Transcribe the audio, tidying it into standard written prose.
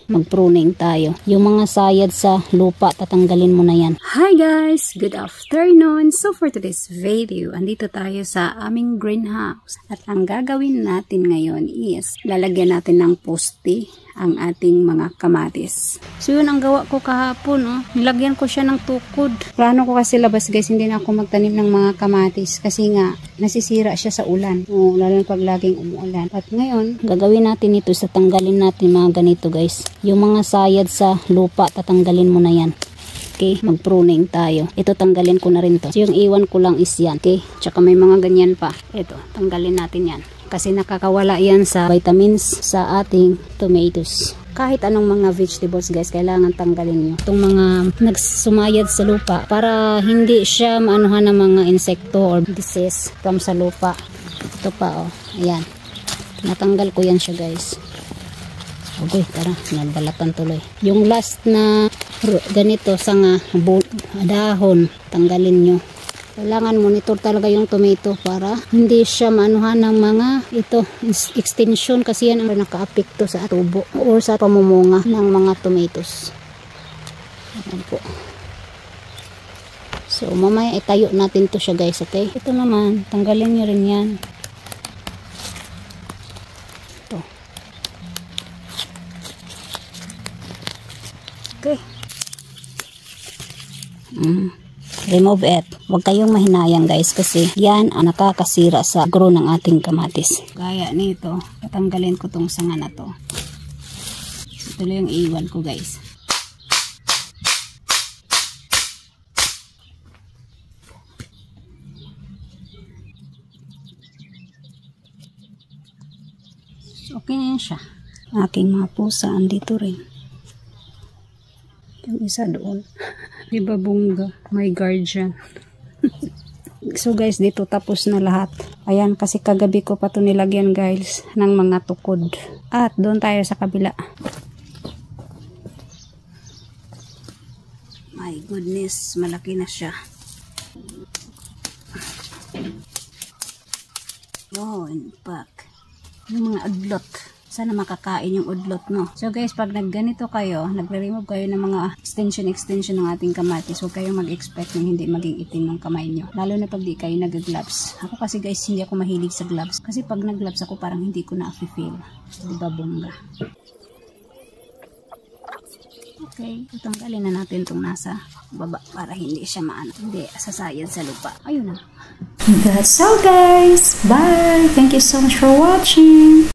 mag-pruning tayo. Yung mga sayad sa lupa, tatanggalin mo na yan. Hi guys! Good afternoon! So for today's video, andito tayo sa aming greenhouse. At ang gagawin natin ngayon is, lalagyan natin ng poste ang ating mga kamatis. So yun ang gawa ko kahapon. Nilagyan ko siya ng tukod. Plano ko kasi labas guys, hindi na ako magtanim ng mga kamatis. Kasi nga, nasisira siya sa ulan. Lalo pag laging umuulan. At ngayon, gagawin natin ito sa tanggalin natin mga ganito guys. Yung mga sayad sa lupa, tatanggalin mo na yan. Okay, mag-pruning tayo. Ito tanggalin ko na rin to. So yung iwan ko lang is yan. Okay, tsaka may mga ganyan pa. Ito, tanggalin natin yan. Kasi nakakawala yan sa vitamins sa ating tomatoes. Kahit anong mga vegetables guys, kailangan tanggalin nyo. Itong mga nagsumayad sa lupa para hindi siya maanuhan ng mga insekto or disease from sa lupa. Ito pa ayan. Natanggal ko yan siya guys. Okay, tara, nabalatan tuloy. Yung last na ganito sanga dahon, tanggalin nyo. Kailangan monitor talaga yung tomato para hindi siya maanuhan ng mga extension kasi yan ang naka-apekto sa tubo or sa pamumunga ng mga tomatoes. Ayan po. So mamaya itayo natin to siya guys, okay? Ito naman, tanggalin nyo rin yan. Ito. Okay. Remove it. Huwag kayong mahinayang guys kasi yan ang nakakasira sa grow ng ating kamatis. Gaya nito, tatanggalin ko tong sanga na to. Ito lang yung iwan ko guys. Okay na yan siya. Aking mga pusa andito rin. Yung isa doon. Diba bungga? My guardian. So guys, dito tapos na lahat. Ayan, kasi kagabi ko pa ito nilagyan guys ng mga tukod. At doon tayo sa kabila. My goodness, malaki na siya. Oh, in fact. Yung mga udlot. Sana makakain yung udlot, no? So guys, pag nagganito kayo, nagre-remove kayo ng mga extension ng ating kamatis, huwag kayong mag-expect ng hindi maging itim ng kamay nyo. Lalo na pag di kayo nag-gloves. Ako kasi guys, hindi ako mahilig sa gloves. Kasi pag nag-gloves ako, parang hindi ko na-feel. Diba bongga? Okay, tutanggalin na natin itong nasa baba para hindi siya hindi sasayad sa lupa. Ayun na. That's all guys. Bye! Thank you so much for watching.